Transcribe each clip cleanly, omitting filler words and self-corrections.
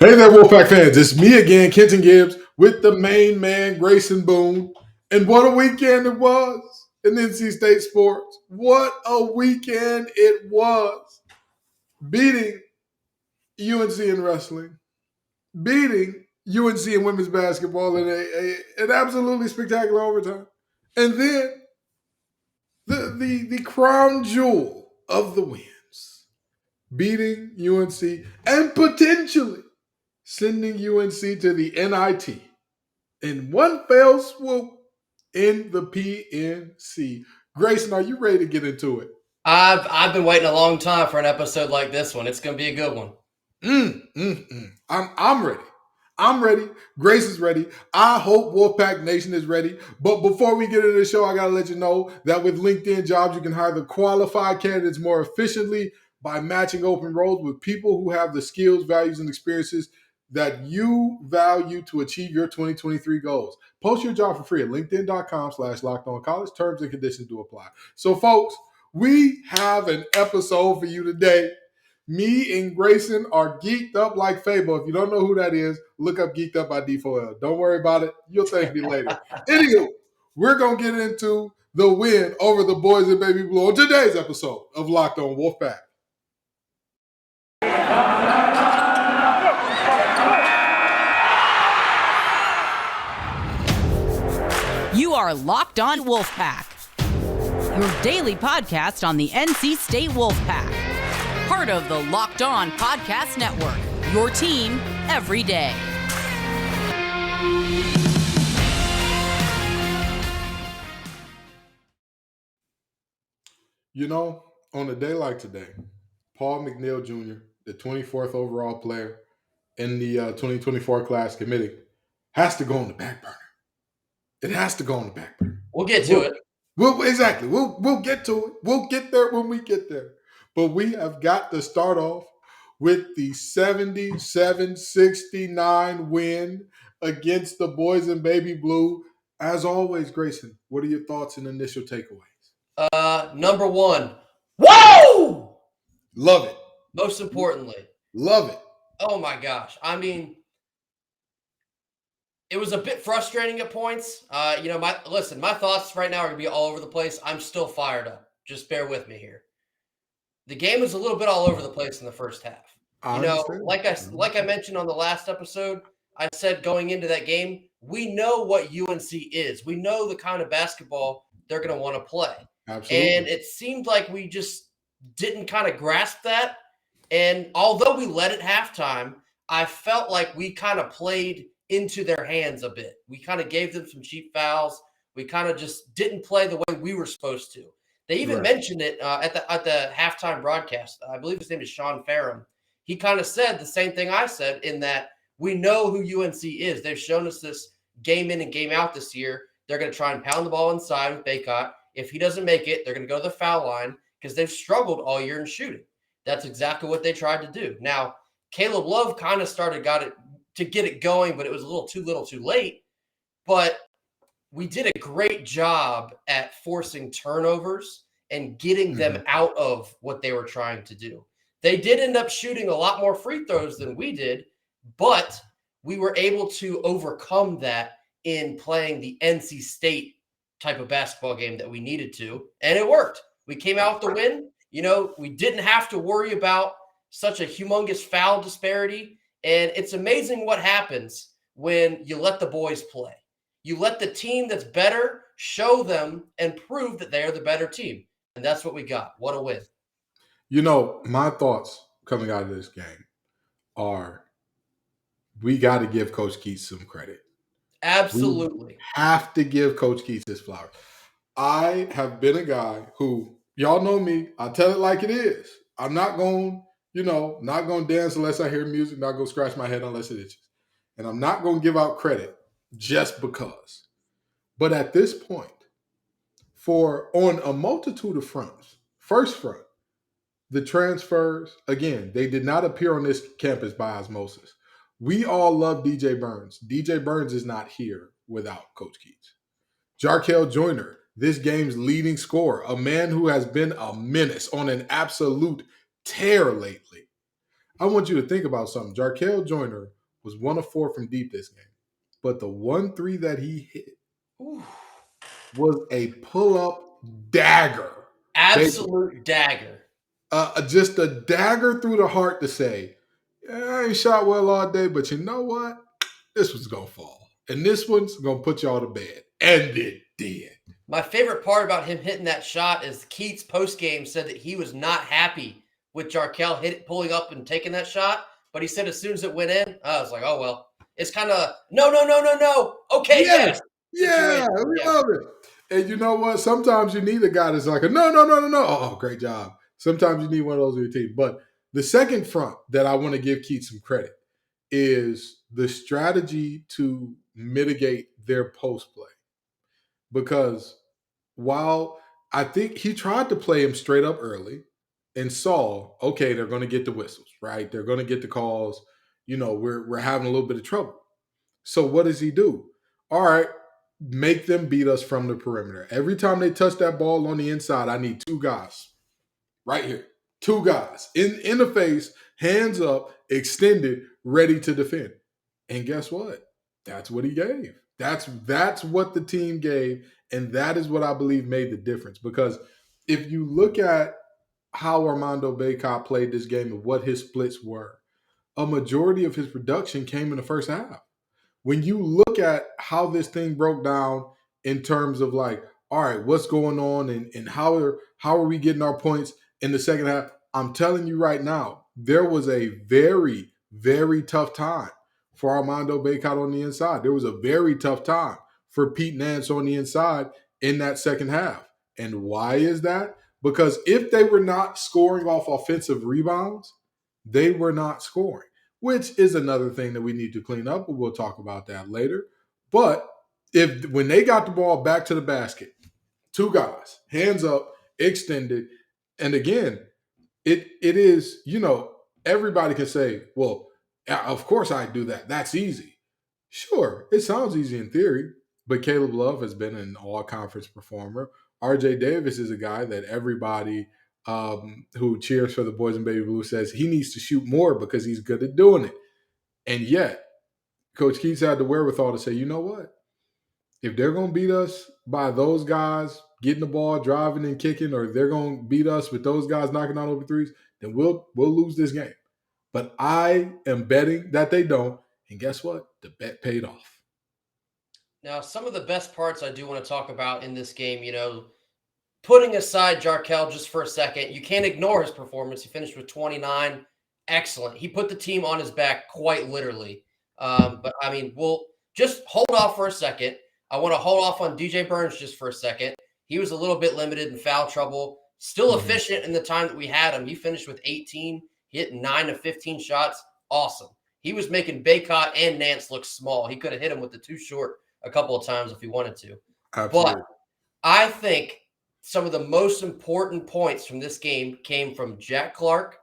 Hey there, Wolfpack fans. It's me again, Kenton Gibbs, with the main man, Grayson Boone. And what a weekend it was in NC State sports. What a weekend it was. Beating UNC in wrestling, beating UNC in women's basketball in an absolutely spectacular overtime. And then the crown jewel of the wins, beating UNC and potentially sending UNC to the NIT in one fell swoop in the PNC. Grayson, are you ready to get into it? I've been waiting a long time for an episode like this one. It's going to be a good one. I'm ready. I'm ready. Grace is ready. I hope Wolfpack Nation is ready. But before we get into the show, I got to let you know that with LinkedIn Jobs, you can hire the qualified candidates more efficiently by matching open roles with people who have the skills, values, and experiences that you value to achieve your 2023 goals. Post your job for free at linkedin.com/lockedoncollege. Terms and conditions do apply. So, folks, we have an episode for you today. Me and Grayson are geeked up like Fabo. If you don't know who that is, look up Geeked Up by D4L. Don't worry about it. You'll thank me later. Anywho, we're going to get into the win over the boys in Baby Blue on today's episode of Locked On Wolfpack. You are Locked On Wolfpack, your daily podcast on the NC State Wolfpack. Part of the Locked On Podcast Network, your team every day. You know, on a day like today, Paul McNeil Jr., the 24th overall player in the 2024 class committee, has to go on the back burner. It has to go on the back burner. We'll get to it. Exactly. We'll get to it. We'll get there when we get there. But we have got to start off with the 77-69 win against the boys in Baby Blue. As always, Grayson, what are your thoughts and initial takeaways? Number one, whoa! Love it. Most importantly. Love it. Oh my gosh. I mean, it was a bit frustrating at points. My thoughts right now are going to be all over the place. I'm still fired up. Just bear with me here. The game was a little bit all over the place in the first half. Like I mentioned on the last episode, I said going into that game, we know what UNC is. We know the kind of basketball they're going to want to play. Absolutely. And it seemed like we just didn't kind of grasp that. And although we led at halftime, I felt like we kind of played into their hands a bit. We kind of gave them some cheap fouls. We kind of just didn't play the way we were supposed to. They even mentioned it at the halftime broadcast. I believe his name is Sean Ferrum. He kind of said the same thing I said, in that we know who UNC is. They've shown us this game in and game out this year. They're going to try and pound the ball inside with Baycott. If he doesn't make it, they're going to go to the foul line because they've struggled all year in shooting. That's exactly what they tried to do. Now, Caleb Love kind of got it to get it going, but it was a little too late. But we did a great job at forcing turnovers and getting them out of what they were trying to do. They did end up shooting a lot more free throws than we did, but we were able to overcome that in playing the NC State type of basketball game that we needed to, and it worked. We came out with the win. We didn't have to worry about such a humongous foul disparity, and it's amazing what happens when you let the boys play. You let the team that's better show them and prove that they are the better team, and that's what we got. What a win. My thoughts coming out of this game are we got to give Coach Keats some credit. Absolutely. We have to give Coach Keats his flowers. I have been a guy who, y'all know me, I tell it like it is. I'm not going, not going to dance unless I hear music, not going to scratch my head unless it itches. And I'm not going to give out credit just because. But at this point, on a multitude of fronts, first front, the transfers, again, they did not appear on this campus by osmosis. We all love DJ Burns. DJ Burns is not here without Coach Keats. Jarkel Joyner, this game's leading scorer, a man who has been a menace on an absolute tear lately. I want you to think about something. Jarkel Joyner was 1 of 4 from deep this game, but the 1-3 that he hit was a pull-up dagger. Absolute dagger. Just a dagger through the heart to say, I ain't shot well all day, but you know what? This one's going to fall. And this one's going to put y'all to bed. And it did. My favorite part about him hitting that shot is Keats postgame said that he was not happy with Jarkel pulling up and taking that shot. But he said as soon as it went in, I was like, oh, well. It's kind of, no. Okay, yes. Yeah, we love it. And you know what? Sometimes you need a guy that's like, no. Oh, great job. Sometimes you need one of those in your team. But the second front that I want to give Keith some credit is the strategy to mitigate their post play. Because while I think he tried to play him straight up early and saw, okay, they're going to get the whistles, right? They're going to get the calls. You know, we're having a little bit of trouble. So what does he do? All right, make them beat us from the perimeter. Every time they touch that ball on the inside, I need 2 guys right here. 2 guys in the face, hands up, extended, ready to defend. And guess what? That's what he gave. That's what the team gave, and that is what I believe made the difference. Because if you look at how Armando Bacot played this game and what his splits were, a majority of his production came in the first half. When you look at how this thing broke down in terms of like, all right, what's going on and how are we getting our points in the second half? I'm telling you right now, there was a very, very tough time for Armando Bacot on the inside. There was a very tough time for Pete Nance on the inside in that second half. And why is that? Because if they were not scoring off offensive rebounds, they were not scoring, which is another thing that we need to clean up, but we'll talk about that later. But when they got the ball back to the basket, 2 guys, hands up, extended, and again, it is, you know, everybody can say, well, of course I do that. That's easy. Sure, it sounds easy in theory, but Caleb Love has been an all-conference performer. RJ Davis is a guy that everybody who cheers for the boys in baby blue says he needs to shoot more because he's good at doing it. And yet, Coach Keats had the wherewithal to say, you know what? If they're going to beat us by those guys getting the ball, driving and kicking, or they're going to beat us with those guys knocking down over threes, then we'll lose this game. But I am betting that they don't. And guess what? The bet paid off. Now, some of the best parts I do want to talk about in this game, you know, putting aside Jarkel just for a second, you can't ignore his performance. He finished with 29. Excellent. He put the team on his back quite literally. But, I mean, we'll just hold off for a second. I want to hold off on DJ Burns just for a second. He was a little bit limited in foul trouble. Still efficient in the time that we had him. He finished with 18. He hit 9 of 15 shots. Awesome. He was making Bacot and Nance look small. He could have hit him with the 2 short a couple of times if he wanted to. Absolutely. But I think some of the most important points from this game came from Jack Clark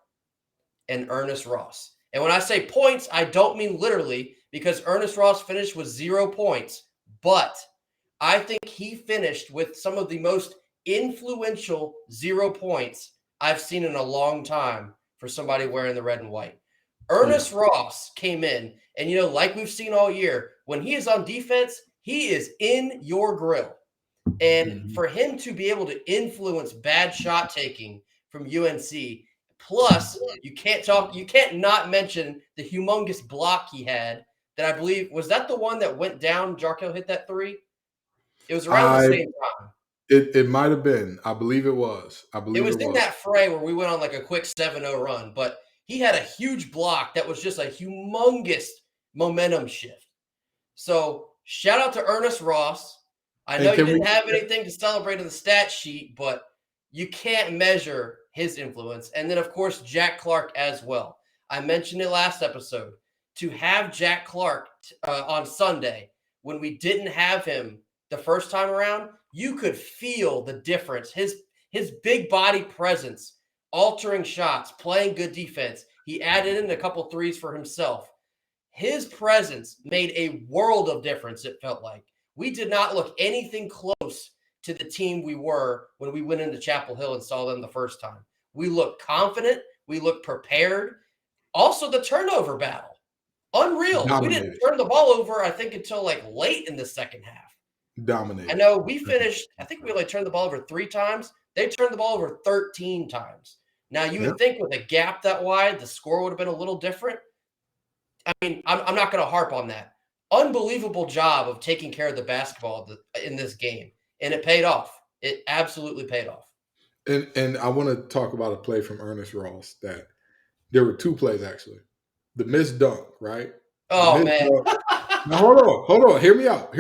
and Ernest Ross. And when I say points, I don't mean literally, because Ernest Ross finished with 0 points. But I think he finished with some of the most influential 0 points I've seen in a long time for somebody wearing the red and white. Ernest Ross came in, and, you know, like we've seen all year, when he is on defense, he is in your grill. And for him to be able to influence bad shot taking from UNC, plus you can't not mention the humongous block he had that I believe, was that the one that went down? Jarkel hit that 3? It was around the same time. It might have been. I believe it was. It was in that fray where we went on like a quick 7-0 run, but he had a huge block that was just a humongous momentum shift. So shout out to Ernest Ross. I know you didn't have anything to celebrate in the stat sheet, but you can't measure his influence. And then, of course, Jack Clark as well. I mentioned it last episode. To have Jack Clark on Sunday, when we didn't have him the first time around, you could feel the difference. His big body presence, altering shots, playing good defense. He added in a couple threes for himself. His presence made a world of difference, it felt like. We did not look anything close to the team we were when we went into Chapel Hill and saw them the first time. We looked confident. We looked prepared. Also, the turnover battle. Unreal. We didn't Dominated. turn the ball over, I think, until like late in the second half. Dominated. I know we finished, I think we only turned the ball over 3 times. They turned the ball over 13 times. Now, you Yeah. would think with a gap that wide, the score would have been a little different. I mean, I'm not going to harp on that. Unbelievable job of taking care of the basketball in this game. And it paid off. It absolutely paid off. And I want to talk about a play from Ernest Ross that there were 2 plays actually. The missed dunk, right? The Oh, missed man. dunk. Now hold on. Hear me out.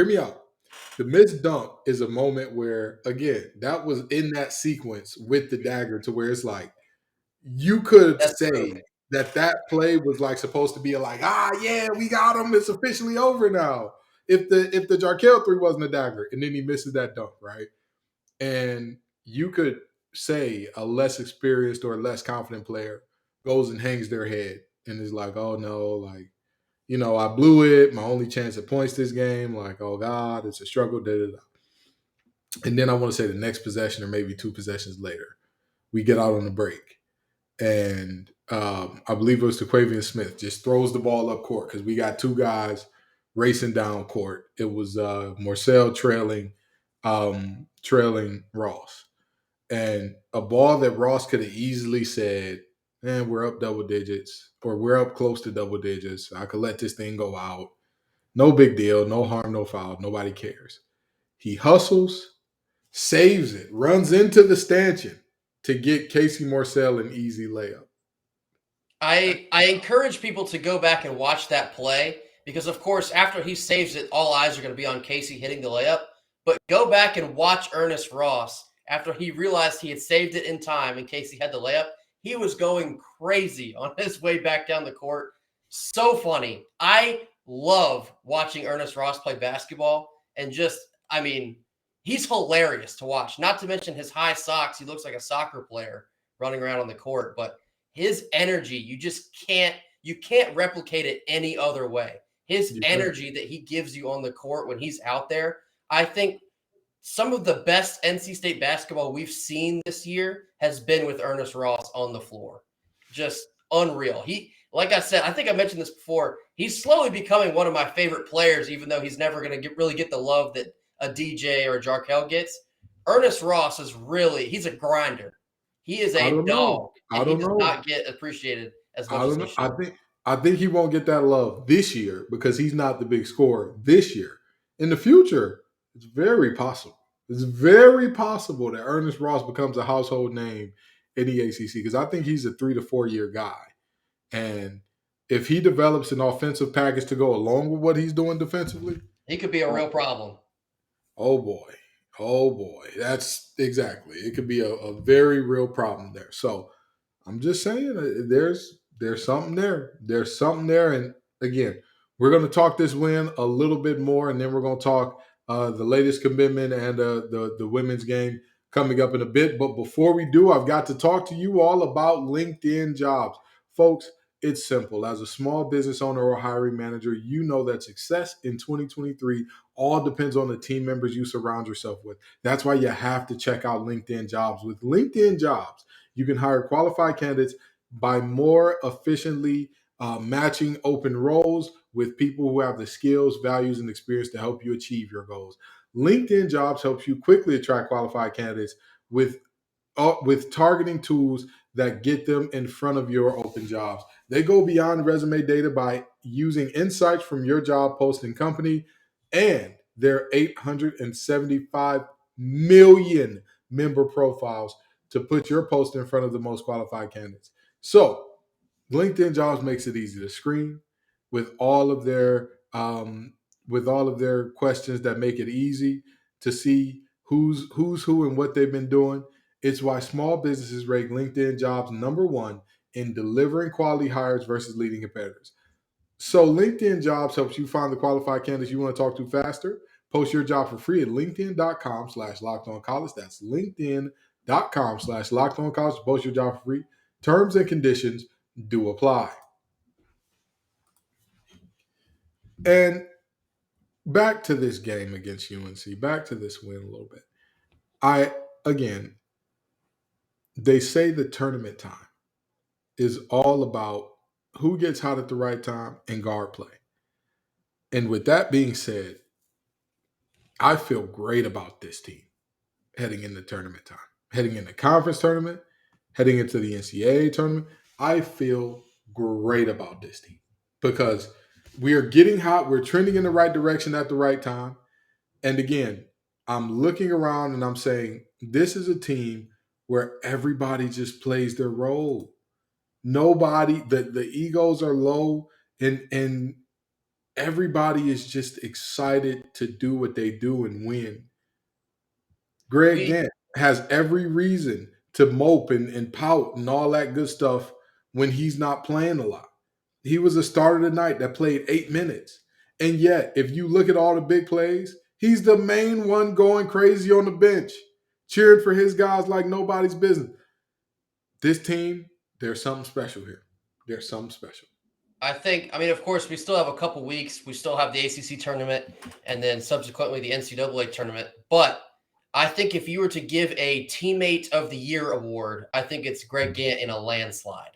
The missed dunk is a moment where, again, that was in that sequence with the dagger to where it's like you could That's true. say that play was like supposed to be like, yeah, we got him. It's officially over now. If the Jarkel 3 wasn't a dagger and then he misses that dunk, right? And you could say a less experienced or less confident player goes and hangs their head and is like, oh no, like, I blew it. My only chance at points this game. Like, oh God, it's a struggle. Da, da, da. And then I want to say the next possession or maybe 2 possessions later, we get out on the break. And I believe it was TaQuavian Smith just throws the ball up court because we got 2 guys racing down court. It was Morcell trailing Ross. And a ball that Ross could have easily said, man, we're up double digits or we're up close to double digits. I could let this thing go out. No big deal. No harm, no foul. Nobody cares. He hustles, saves it, runs into the stanchion to get Casey Morcell an easy layup. I encourage people to go back and watch that play because, of course, after he saves it, all eyes are going to be on Casey hitting the layup. But go back and watch Ernest Ross after he realized he had saved it in time and Casey had the layup. He was going crazy on his way back down the court. So funny. I love watching Ernest Ross play basketball and I mean, he's hilarious to watch. Not to mention his high socks. He looks like a soccer player running around on the court, but his energy, you can't replicate it any other way. His energy that he gives you on the court when he's out there, I think some of the best NC State basketball we've seen this year has been with Ernest Ross on the floor. Just unreal. Like I said, I think I mentioned this before. He's slowly becoming one of my favorite players, even though he's never going to really get the love that a DJ or a Jarkel gets. Ernest Ross he's a grinder. He is a dog, and he does not get appreciated as much as he should. I think he won't get that love this year because he's not the big scorer this year. In the future, it's very possible. It's very possible that Ernest Ross becomes a household name in the ACC because I think he's a 3 to 4 year guy. And if he develops an offensive package to go along with what he's doing defensively, he could be a real problem. Oh boy. That's exactly. It could be a very real problem there. So I'm just saying there's something there. There's something there. And again, we're going to talk this win a little bit more, and then we're going to talk the latest commitment and the women's game coming up in a bit. But before we do, I've got to talk to you all about LinkedIn Jobs. Folks, it's simple. As a small business owner or hiring manager, you know that success in 2023 all depends on the team members you surround yourself with. That's why you have to check out LinkedIn Jobs. With LinkedIn Jobs, you can hire qualified candidates by more efficiently matching open roles with people who have the skills, values, and experience to help you achieve your goals. LinkedIn Jobs helps you quickly attract qualified candidates with targeting tools that get them in front of your open jobs. They go beyond resume data by using insights from your job posting company and their 875 million member profiles to put your post in front of the most qualified candidates. So LinkedIn Jobs makes it easy to screen with all of their questions that make it easy to see who's who and what they've been doing. It's why small businesses rate LinkedIn Jobs #1 in delivering quality hires versus leading competitors. So LinkedIn Jobs helps you find the qualified candidates you want to talk to faster. Post your job for free at linkedin.com/lockedoncollege. That's linkedin.com/lockedoncollege to post your job for free. Terms and conditions do apply. And back to this game against UNC, back to this win a little bit. They say the tournament time is all about who gets hot at the right time, and guard play. And with that being said, I feel great about this team heading into tournament time, heading into conference tournament, heading into the NCAA tournament. I feel great about this team because we are getting hot. We're trending in the right direction at the right time. And again, I'm looking around and I'm saying, this is a team where everybody just plays their role. Nobody, the egos are low, and everybody is just excited to do what they do and win. Greg We Gant has every reason to mope and pout and all that good stuff when he's not playing a lot. He was a starter tonight that played 8 minutes. And yet, if you look at all the big plays, he's the main one going crazy on the bench, cheering for his guys like nobody's business. This team, there's something special here. There's something special. I mean, of course, we still have a couple weeks. We still have the ACC tournament and then subsequently the NCAA tournament. But I think if you were to give a teammate of the year award, I think it's Greg Gant in a landslide.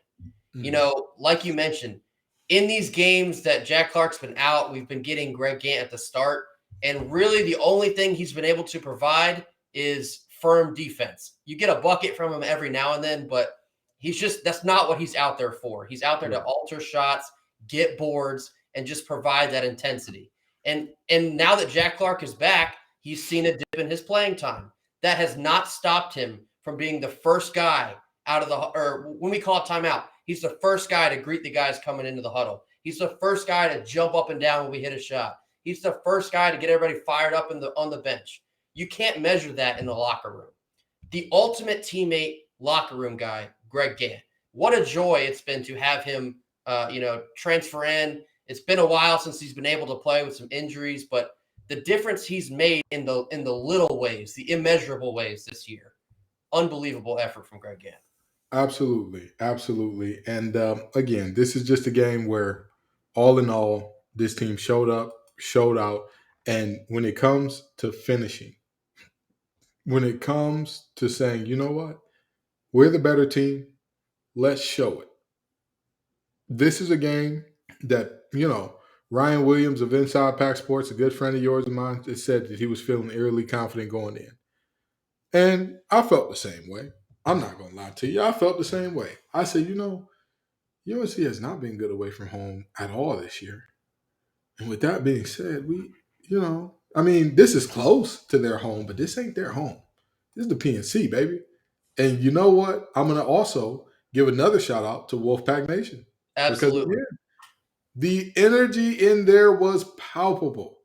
Mm-hmm. You know, like you mentioned, in these games that Jack Clark's been out, we've been getting Greg Gant at the start. And really the only thing he's been able to provide is firm defense. You get a bucket from him every now and then, but that's not what he's out there for. He's out there to alter shots, get boards, and just provide that intensity. And now that Jack Clark is back, he's seen a dip in his playing time. That has not stopped him from being the first guy out of or when we call it timeout, he's the first guy to greet the guys coming into the huddle. He's the first guy to jump up and down when we hit a shot. He's the first guy to get everybody fired up on the bench. You can't measure that in the locker room. The ultimate teammate locker room guy, Greg Gant. What a joy it's been to have him, transfer in. It's been a while since he's been able to play with some injuries, but the difference he's made in the little ways, the immeasurable ways this year, unbelievable effort from Greg Gant. Absolutely, absolutely. And again, this is just a game where, all in all, this team showed up, showed out, and when it comes to finishing, when it comes to saying, you know what, we're the better team, let's show it. This is a game that, Ryan Williams of Inside Pack Sports, a good friend of yours and mine, said that he was feeling eerily confident going in. And I felt the same way. I'm not going to lie to you. I felt the same way. I said, UNC has not been good away from home at all this year. And with that being said, this is close to their home, but this ain't their home. This is the PNC, baby. And you know what? I'm going to also give another shout out to Wolfpack Nation. Absolutely. Because, again, the energy in there was palpable.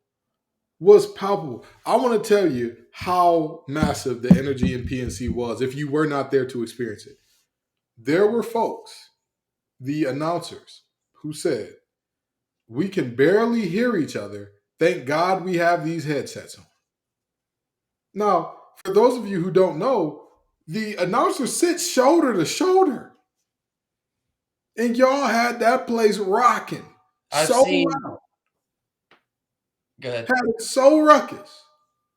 I want to tell you how massive the energy in PNC was if you were not there to experience it. There were folks, the announcers, who said, we can barely hear each other. Thank God we have these headsets on. Now, for those of you who don't know, the announcer sits shoulder to shoulder. And y'all had that place rocking. Loud. Go ahead. Had it so ruckus.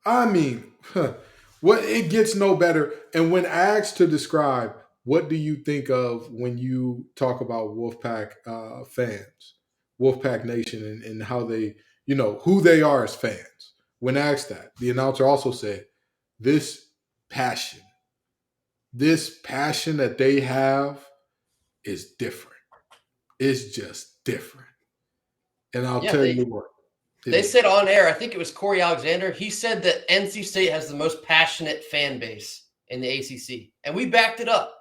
I mean, it gets no better. And when asked to describe, what do you think of when you talk about Wolfpack fans, Wolfpack Nation, and how they, who they are as fans? When asked that, the announcer also said, this passion that they have is different. It's just different. And I'll tell you what. They said on air, I think it was Corey Alexander, he said that NC State has the most passionate fan base in the ACC. And we backed it up.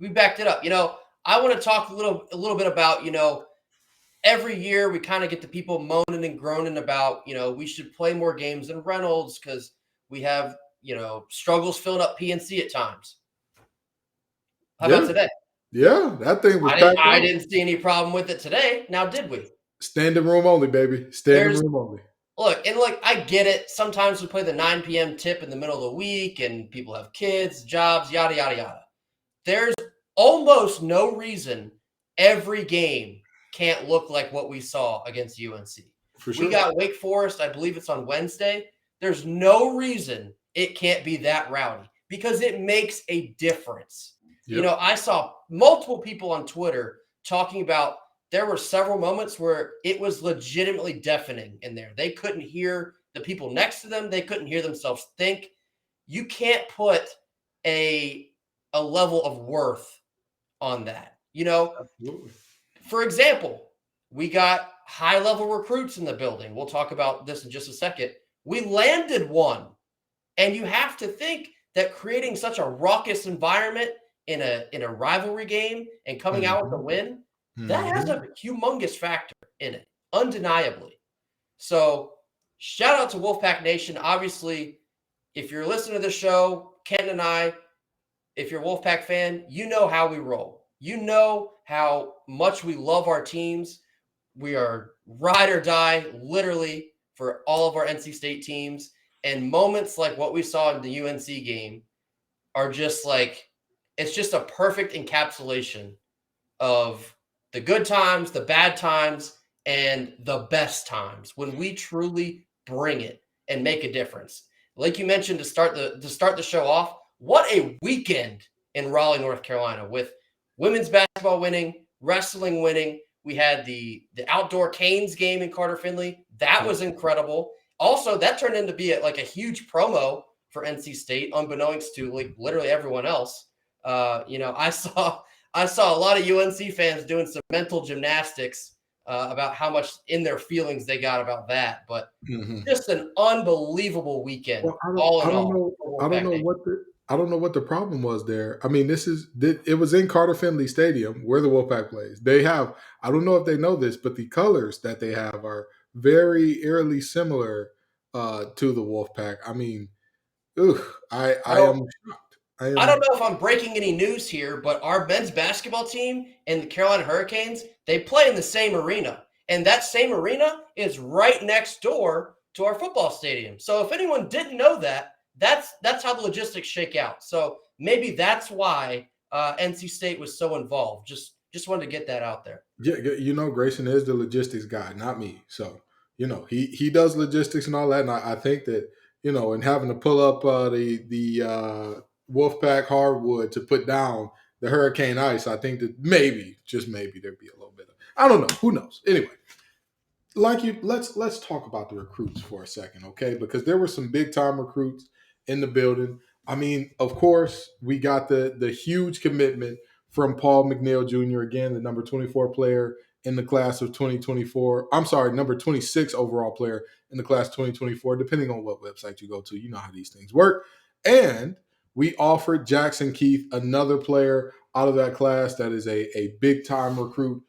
I want to talk a little bit about, every year we kind of get the people moaning and groaning about, we should play more games than Reynolds because we have, struggles filling up PNC at times. How about today? Yeah, that thing was I didn't see any problem with it today. Now, did we? Standing room only, baby. Standing room only. Look, I get it. Sometimes we play the 9 p.m. tip in the middle of the week and people have kids, jobs, yada, yada, yada. There's almost no reason every game can't look like what we saw against UNC. For sure. We got Wake Forest. I believe it's on Wednesday. There's no reason it can't be that rowdy because it makes a difference. Yep. I saw multiple people on Twitter talking about there were several moments where it was legitimately deafening in there. They couldn't hear the people next to them. They couldn't hear themselves think. You can't put a level of worth on that. Absolutely. For example, we got high-level recruits in the building. We'll talk about this in just a second. We landed one. And you have to think that creating such a raucous environment in a rivalry game and coming out with a win, that has a humongous factor in it, undeniably. So shout out to Wolfpack Nation. Obviously, if you're listening to the show, Kenton and I, if you're a Wolfpack fan, you know how we roll. You know how much we love our teams. We are ride or die, literally, for all of our NC State teams. And moments like what we saw in the UNC game are just like, it's just a perfect encapsulation of the good times, the bad times, and the best times when we truly bring it and make a difference. Like you mentioned to start the show off, what a weekend in Raleigh, North Carolina, with women's basketball winning, wrestling winning. We had the outdoor Canes game in Carter Finley. That was incredible. Also, that turned into be a huge promo for NC State, unbeknownst to like literally everyone else. I saw a lot of UNC fans doing some mental gymnastics about how much in their feelings they got about that. But just an unbelievable weekend. Well, all in I don't all, know. for I don't Wolfpack know Nation. what the problem was there. I mean, it was in Carter Finley Stadium where the Wolfpack plays. They have, I don't know if they know this, but the colors that they have are very eerily similar to the Wolfpack. I mean, I am shocked. I don't know if I'm breaking any news here, but our men's basketball team and the Carolina Hurricanes, they play in the same arena. And that same arena is right next door to our football stadium. So if anyone didn't know that, that's how the logistics shake out. So maybe that's why NC State was so involved. Just wanted to get that out there. Yeah, Grayson is the logistics guy, not me. So, he does logistics and all that. And I think that, and having to pull up the Wolfpack hardwood to put down the hurricane ice, I think that maybe, just maybe, there'd be a little bit of, I don't know, who knows. Anyway, let's talk about the recruits for a second, okay? Because there were some big time recruits in the building. I mean, of course, we got the huge commitment from Paul McNeil Jr., again, the number 24 player in the class of 2024. I'm sorry, number 26 overall player in the class 2024, depending on what website you go to. You know how these things work. And we offered Jackson Keith, another player out of that class that is a big-time recruit.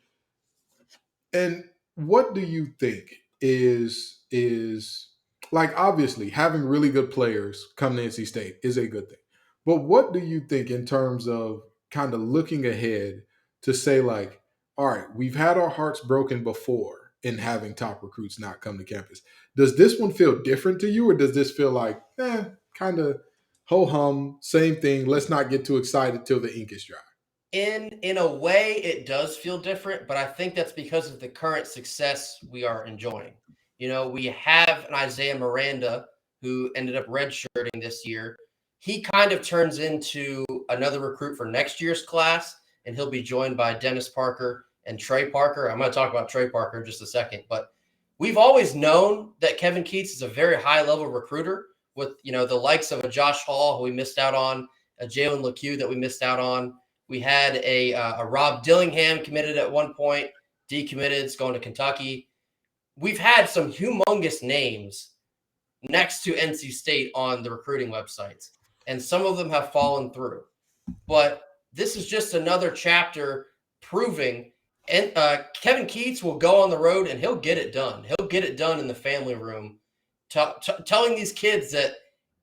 And what do you think is like, obviously having really good players come to NC State is a good thing. But what do you think in terms of kind of looking ahead to say, like, all right, we've had our hearts broken before in having top recruits not come to campus. Does this one feel different to you, or does this feel like, kind of ho-hum, same thing, let's not get too excited till the ink is dry? In a way, it does feel different, but I think that's because of the current success we are enjoying. We have an Isaiah Miranda who ended up redshirting this year. He kind of turns into another recruit for next year's class, and he'll be joined by Dennis Parker and Trey Parker. I'm going to talk about Trey Parker in just a second, but we've always known that Kevin Keats is a very high-level recruiter with, the likes of a Josh Hall, who we missed out on, a Jalen LeCue that we missed out on. We had a Rob Dillingham committed at one point, decommitted, is going to Kentucky. We've had some humongous names next to NC State on the recruiting websites, and some of them have fallen through. But this is just another chapter proving, and Kevin Keats will go on the road and he'll get it done. He'll get it done in the family room, telling these kids that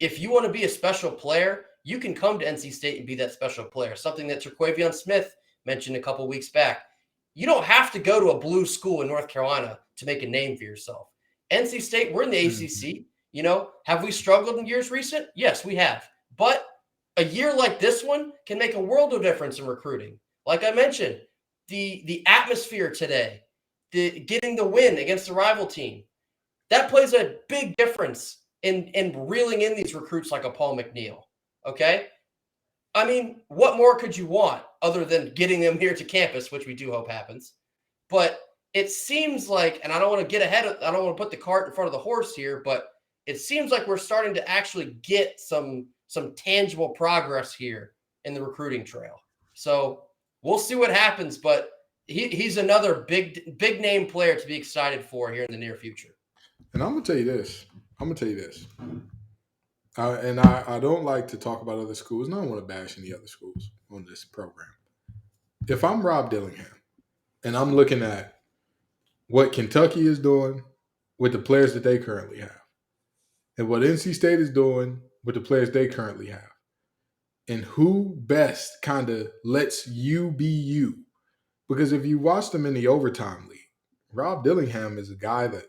if you want to be a special player, you can come to NC State and be that special player, something that Terquavion Smith mentioned a couple weeks back. You don't have to go to a blue school in North Carolina to make a name for yourself. NC State, we're in the ACC. Have we struggled in years recent? Yes, we have. But a year like this one can make a world of difference in recruiting. Like I mentioned, the atmosphere today, getting the win against the rival team, that plays a big difference in reeling in these recruits like a Paul McNeil. Okay. I mean, what more could you want other than getting them here to campus, which we do hope happens? But it seems like, and I don't want to I don't want to put the cart in front of the horse here, but it seems like we're starting to actually get some tangible progress here in the recruiting trail. So we'll see what happens, but he's another big name player to be excited for here in the near future. And I'm gonna tell you this. I don't like to talk about other schools, and I don't want to bash any other schools on this program. If I'm Rob Dillingham and I'm looking at what Kentucky is doing with the players that they currently have, and what NC State is doing with the players they currently have, and who best kind of lets you be you. Because if you watch them in the overtime league, Rob Dillingham is a guy that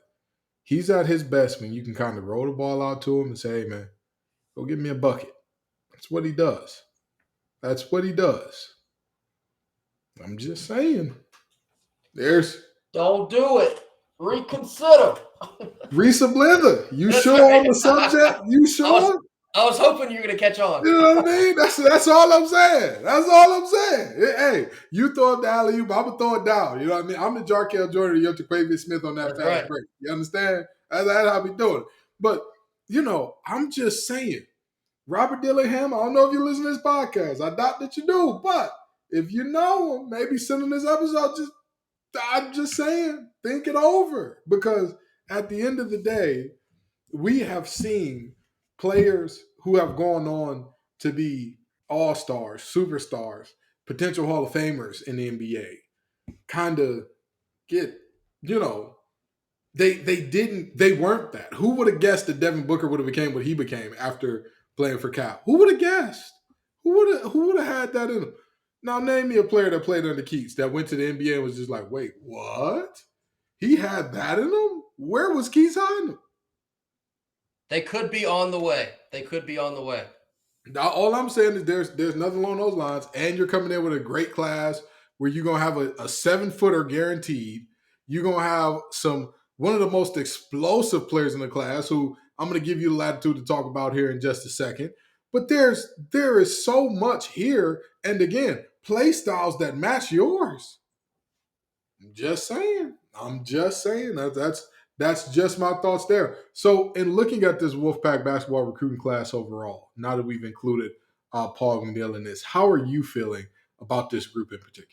he's at his best when you can kind of roll the ball out to him and say, hey, man, go get me a bucket. That's what he does. That's what he does. I'm just saying. Don't do it. Reconsider. Risa Blither. You That's sure right. on the subject? You sure? I was hoping you were going to catch on. You know what I mean? That's all I'm saying. That's all I'm saying. Hey, you throw up the alley-oop, I'm going to throw it down. You know what I mean? I'm the Jarkel Jordan, you're Quavius Smith on that That's fast right. break. You understand? That's how we doing it. But, I'm just saying, Robert Dillingham, I don't know if you listen to this podcast. I doubt that you do. But if you know him, maybe send him this episode. I'm just saying, think it over. Because at the end of the day, we have seen players who have gone on to be all-stars, superstars, potential Hall of Famers in the NBA kind of get, they weren't that. Who would have guessed that Devin Booker would have became what he became after playing for Cal? Who would have guessed? Who would have had that in him? Now name me a player that played under Keats that went to the NBA and was just like, wait, what? He had that in him? Where was Keats hiding him? They could be on the way. Now, all I'm saying is there's nothing along those lines, and you're coming in with a great class where you're gonna have a 7-footer guaranteed. You're gonna have one of the most explosive players in the class, who I'm gonna give you the latitude to talk about here in just a second. But there is so much here, and again, play styles that match yours. I'm just saying. That's just my thoughts there. So, in looking at this Wolfpack basketball recruiting class overall, now that we've included Paul McNeil in this, how are you feeling about this group in particular?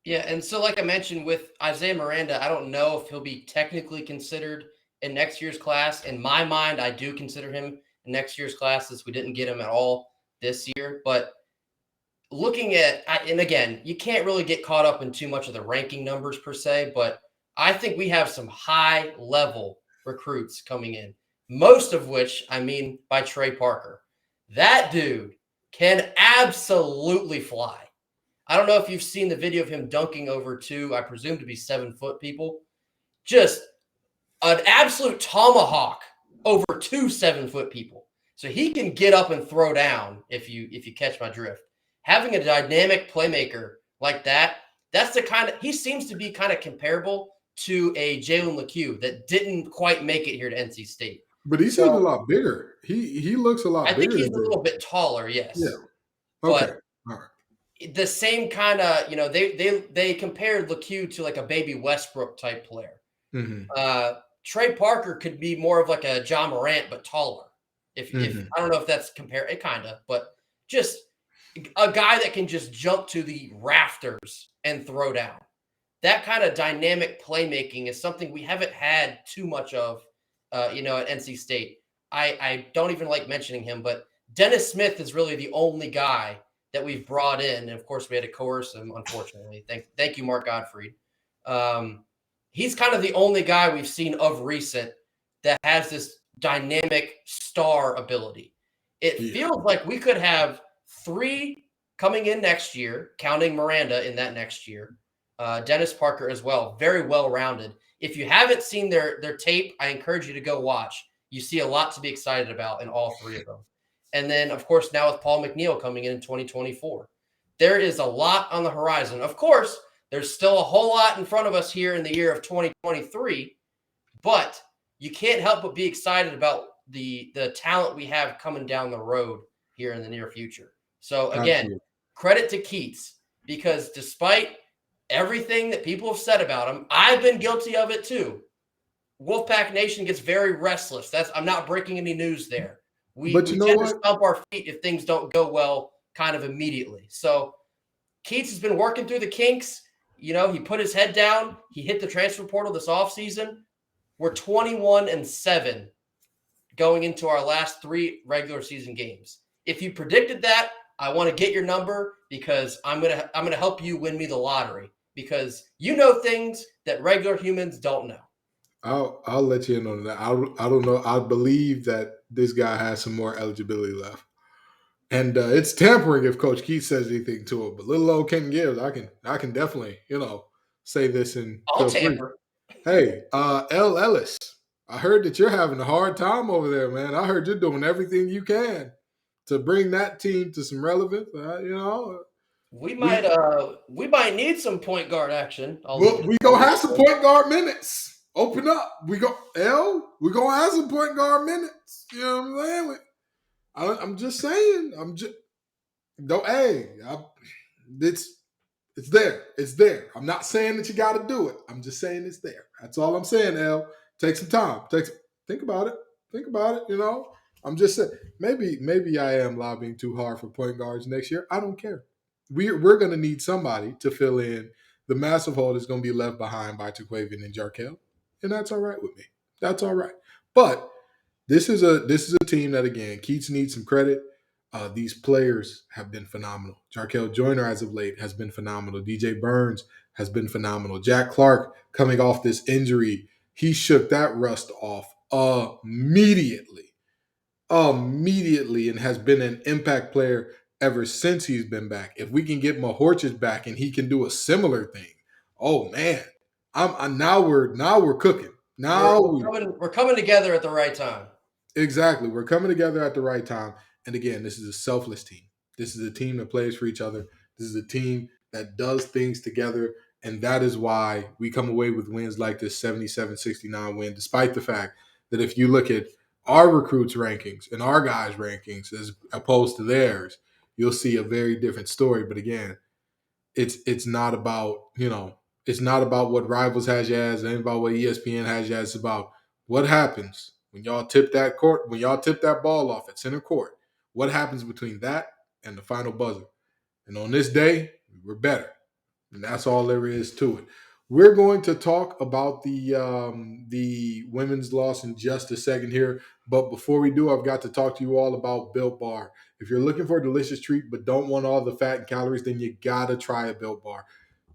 Yeah, and so like I mentioned with Isaiah Miranda, I don't know if he'll be technically considered in next year's class. In my mind, I do consider him in next year's class, since we didn't get him at all this year. But looking at, and again, you can't really get caught up in too much of the ranking numbers per se, but I think we have some high-level recruits coming in, most of which, I mean, by Trey Parker. That dude can absolutely fly. I don't know if you've seen the video of him dunking over two, I presume to be 7-foot people. Just an absolute tomahawk over two 7-foot people. So he can get up and throw down, if you catch my drift. Having a dynamic playmaker like that, that's the kind of, he seems to be kind of comparable to a Jalen LeCue that didn't quite make it here to NC State. But he seems a lot bigger. He looks a lot bigger. I think he's a little bit taller, yes. Yeah. Okay. But all right. The same kind of, they compared LeCue to like a baby Westbrook type player. Mm-hmm. Trey Parker could be more of like a John Morant, but taller. If I don't know if that's it kind of, but just a guy that can just jump to the rafters and throw down. That kind of dynamic playmaking is something we haven't had too much of, at NC State. I don't even like mentioning him, but Dennis Smith is really the only guy that we've brought in. And of course, we had to coerce him, unfortunately. Thank you, Mark Gottfried. He's kind of the only guy we've seen of recent that has this dynamic star ability. It feels like we could have 3 coming in next year, counting Miranda in that next year. Dennis Parker as well, very well-rounded. If you haven't seen their tape, I encourage you to go watch. You see a lot to be excited about in all 3 of them. And then, of course, now with Paul McNeil coming in 2024, there is a lot on the horizon. Of course, there's still a whole lot in front of us here in the year of 2023, but you can't help but be excited about the talent we have coming down the road here in the near future. So, again, credit to Keats, because despite everything that people have said about him, I've been guilty of it too. Wolfpack Nation gets very restless. I'm not breaking any news there. We But you know tend what? to stomp our feet if things don't go well kind of immediately. So Keats has been working through the kinks. He put his head down. He hit the transfer portal this offseason. We're 21-7 going into our last 3 regular season games. If you predicted that, I want to get your number because I'm gonna help you win me the lottery because you know things that regular humans don't know. I'll let you in on that. I don't know. I believe that this guy has some more eligibility left, and it's tampering if Coach Keith says anything to him. But little old Kenton Gibbs, I can definitely say this and I'll feel free. tamper. Hey, L. Ellis, I heard that you're having a hard time over there, man. I heard you're doing everything you can to bring that team to some relevance. We might need some point guard action. We gonna have some point guard minutes. Open up. We gonna have some point guard minutes. You know what I'm saying? I'm just saying. It's there. It's there. I'm not saying that you got to do it. I'm just saying it's there. That's all I'm saying, L. Take some time. Think about it. Think about it. I'm just saying. Maybe I am lobbying too hard for point guards next year. I don't care. We're going to need somebody to fill in the massive hole that's going to be left behind by Tequavian and Jarkel, and that's all right with me. That's all right. But this is a team that, again, Keats needs some credit. These players have been phenomenal. Jarkel Joyner, as of late, has been phenomenal. DJ Burns has been phenomenal. Jack Clark, coming off this injury, he shook that rust off immediately, and has been an impact player ever since he's been back. If we can get Mahorchis back and he can do a similar thing, oh man, now we're cooking. Now we're coming together at the right time. Exactly. We're coming together at the right time. And again, this is a selfless team. This is a team that plays for each other. This is a team that does things together. And that is why we come away with wins like this 77-69 win, despite the fact that if you look at our recruits' rankings and our guys' rankings as opposed to theirs, you'll see a very different story. But again, it's not about, it's not about what Rivals has you as, it ain't about what ESPN has you as. It's about what happens when y'all tip that ball off at center court. What happens between that and the final buzzer? And on this day, we're better. And that's all there is to it. We're going to talk about the women's loss in just a second here. But before we do, I've got to talk to you all about Built Bar. If you're looking for a delicious treat but don't want all the fat and calories, then you got to try a Built Bar.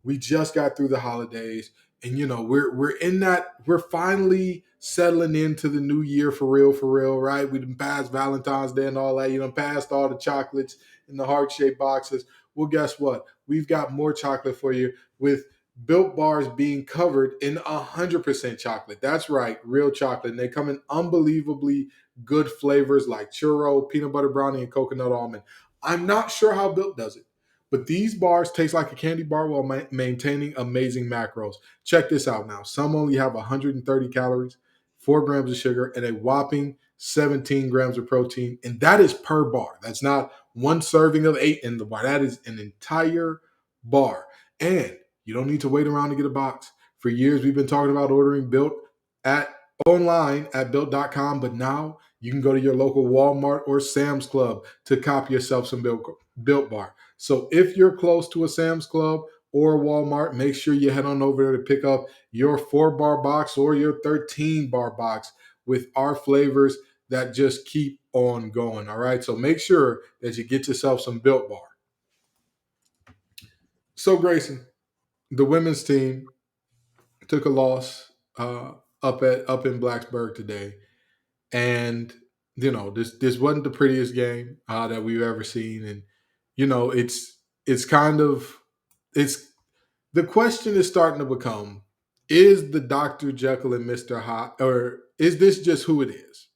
We just got through the holidays, and we're finally settling into the new year for real, right? We done passed Valentine's Day and all that. You done passed all the chocolates in the heart-shaped boxes. Well, guess what? We've got more chocolate for you with Built Bars being covered in 100% chocolate. That's right, real chocolate. And they come in unbelievably good flavors like churro, peanut butter brownie, and coconut almond. I'm not sure how Built does it, but these bars taste like a candy bar while maintaining amazing macros. Check this out now. Some only have 130 calories, 4 grams of sugar, and a whopping 17 grams of protein. And that is per bar. That's not one serving of 8 in the bar. That is an entire bar. And you don't need to wait around to get a box. For years, we've been talking about ordering Built online at Built.com, but now you can go to your local Walmart or Sam's Club to cop yourself some Built Bar. So if you're close to a Sam's Club or a Walmart, make sure you head on over there to pick up your 4-bar box or your 13-bar box with our flavors that just keep on going, all right? So make sure that you get yourself some Built Bar. So, Grayson, the women's team took a loss up in Blacksburg today. And, this wasn't the prettiest game that we've ever seen. And, the question is starting to become, is the Dr. Jekyll and Mr. Hyde, or is this just who it is?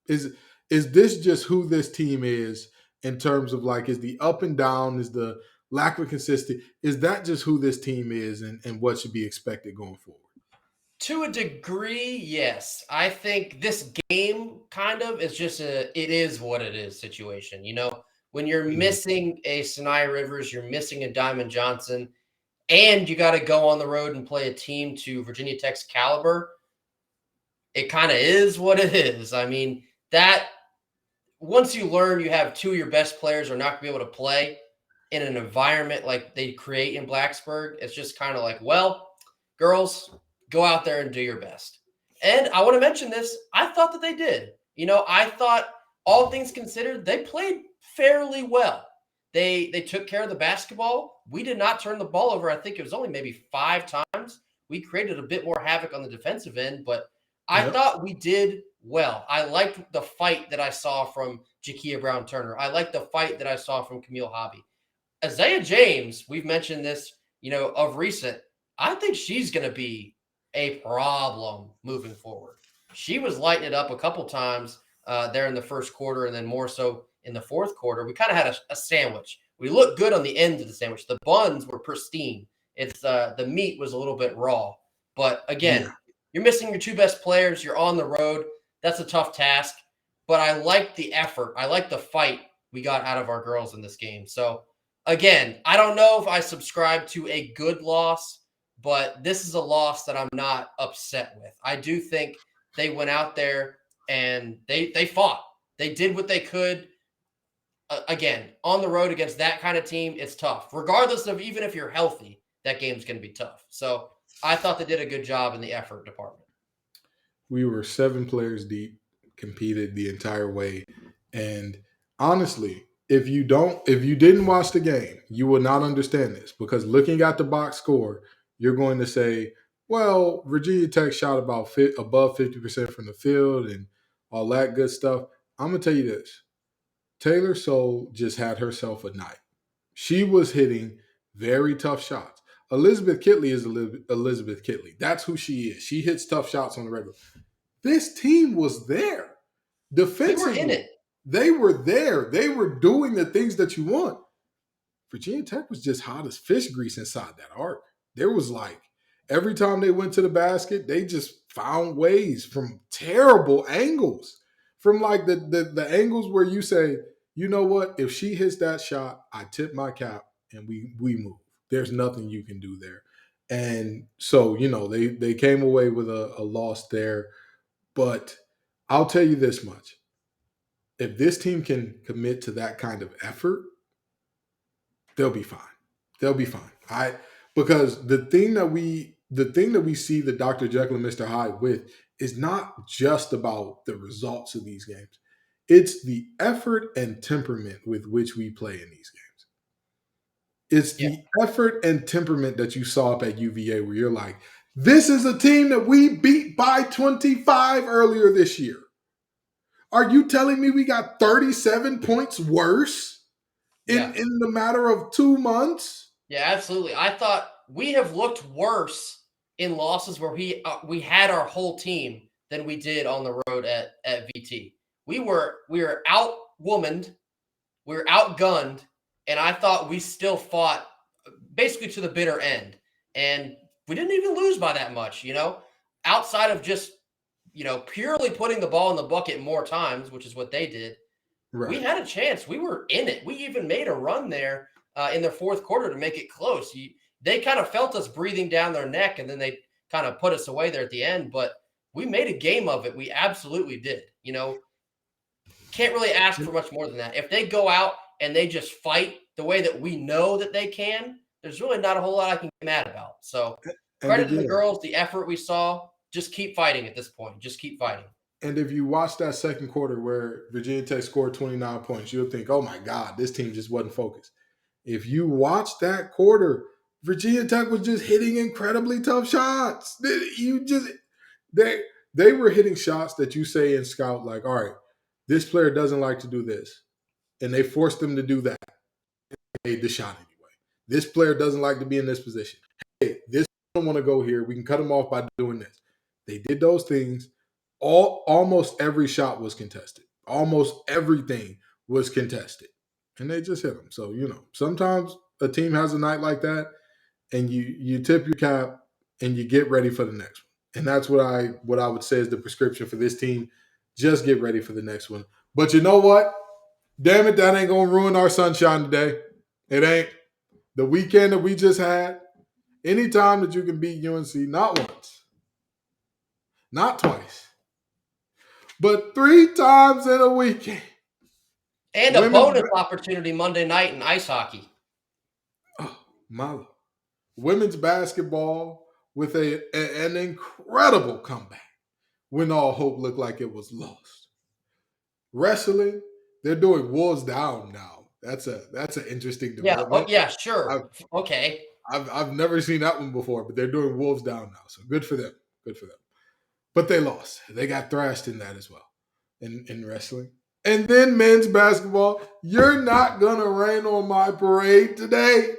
Is this just who this team is in terms of is the up and down, is the lack of consistency, is that just who this team is and what should be expected going forward? To a degree, yes. I think this game kind of is just it is what it is situation. When you're missing a Sanaya Rivers, you're missing a Diamond Johnson, and you got to go on the road and play a team to Virginia Tech's caliber, it kind of is what it is. I mean, that once you learn you have two of your best players are not going to be able to play in an environment like they create in Blacksburg, it's just kind of like, well, girls, go out there and do your best. And I want to mention this. I thought that they did. I thought all things considered, they played fairly well. They took care of the basketball. We did not turn the ball over. I think it was only maybe 5 times. We created a bit more havoc on the defensive end, but I thought we did well. I liked the fight that I saw from Jakia Brown-Turner. I liked the fight that I saw from Camille Hobby. Isaiah James, we've mentioned this, of recent. I think she's going to be a problem moving forward. She was lighting it up a couple times there in the first quarter, and then more so in the fourth quarter. We kind of had a sandwich. We looked good on the ends of the sandwich. The buns were pristine. It's the meat was a little bit raw. But again, you're missing your 2 best players. You're on the road. That's a tough task. But I like the effort. I like the fight we got out of our girls in this game. So again, I don't know if I subscribe to a good loss, but this is a loss that I'm not upset with. I do think they went out there and they fought. They did what they could. Again, on the road against that kind of team, it's tough. Regardless of even if you're healthy, that game's going to be tough. So I thought they did a good job in the effort department. We were 7 players deep, competed the entire way. And honestly, if you didn't watch the game, you will not understand this, because looking at the box score, you're going to say, well, Virginia Tech shot about above 50% from the field and all that good stuff. I'm going to tell you this. Taylor Soule just had herself a night. She was hitting very tough shots. Elizabeth Kitley is Elizabeth Kitley. That's who she is. She hits tough shots on the regular. This team was there. Defensively, they were in it. They were there. They were doing the things that you want. Virginia Tech was just hot as fish grease inside that arc. There was like, every time they went to the basket, they just found ways from terrible angles. From like the angles where you say, you know what, if she hits that shot, I tip my cap and we move. There's nothing you can do there. And so, they came away with a loss there. But I'll tell you this much. If this team can commit to that kind of effort, they'll be fine. They'll be fine. Because the thing that we see the Dr. Jekyll and Mr. Hyde with is not just about the results of these games. It's the effort and temperament with which we play in these games. It's the effort and temperament that you saw up at UVA, where you're like, this is a team that we beat by 25 earlier this year. Are you telling me we got 37 points worse in the matter of 2 months? Yeah, absolutely. I thought we have looked worse in losses where we had our whole team than we did on the road at VT. We were outwomaned, we were outgunned, and I thought we still fought basically to the bitter end. And we didn't even lose by that much, outside of just, purely putting the ball in the bucket more times, which is what they did. Right. We had a chance. We were in it. We even made a run there in the fourth quarter to make it close. They kind of felt us breathing down their neck, and then they kind of put us away there at the end. But we made a game of it. We absolutely did. Can't really ask for much more than that. If they go out and they just fight the way that we know that they can, there's really not a whole lot I can get mad about. So credit to the girls, the effort we saw. Just keep fighting at this point. Just keep fighting. And if you watch that second quarter where Virginia Tech scored 29 points, you'll think, oh my God, this team just wasn't focused. If you watch that quarter, Virginia Tech was just hitting incredibly tough shots. They were hitting shots that you say in scout, like, all right, this player doesn't like to do this. And they forced them to do that. They made the shot anyway. This player doesn't like to be in this position. Hey, this don't want to go here. We can cut them off by doing this. They did those things. Almost every shot was contested. Almost everything was contested. And they just hit them. So, sometimes a team has a night like that, and you tip your cap and you get ready for the next one. And that's what I would say is the prescription for this team. Just get ready for the next one. But you know what? Damn it, that ain't going to ruin our sunshine today. It ain't. The weekend that we just had, Anytime that you can beat UNC, not once, not twice, but 3 times in a weekend. And a bonus opportunity Monday night in ice hockey. Oh, my Lord. Women's basketball with an incredible comeback when all hope looked like it was lost. Wrestling, they're doing Wolves Down now. That's an interesting development. Yeah, sure. Okay. I've never seen that one before, but they're doing Wolves Down now. So good for them. Good for them. But they lost. They got thrashed in that as well, in wrestling. And then men's basketball, you're not going to rain on my parade today.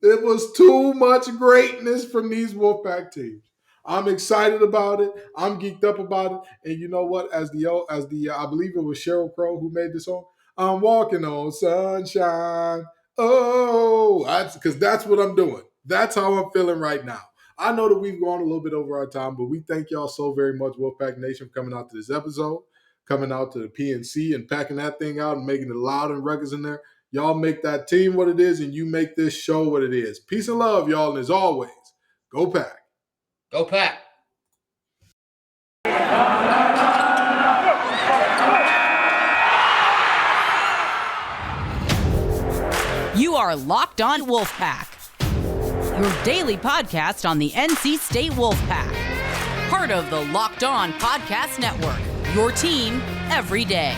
It was too much greatness from these Wolfpack teams. I'm excited about it. I'm geeked up about it. And you know what? As the I believe it was Sheryl Crow who made this song. I'm walking on sunshine. Oh, because that's what I'm doing. That's how I'm feeling right now. I know that we've gone a little bit over our time, but we thank y'all so very much, Wolfpack Nation, for coming out to this episode, coming out to the PNC and packing that thing out and making it loud and records in there. Y'all make that team what it is, and you make this show what it is. Peace and love, y'all, and as always, go Pack. Go Pack. You are Locked On Wolfpack, your daily podcast on the NC State Wolfpack. Part of the Locked On Podcast Network, your team every day.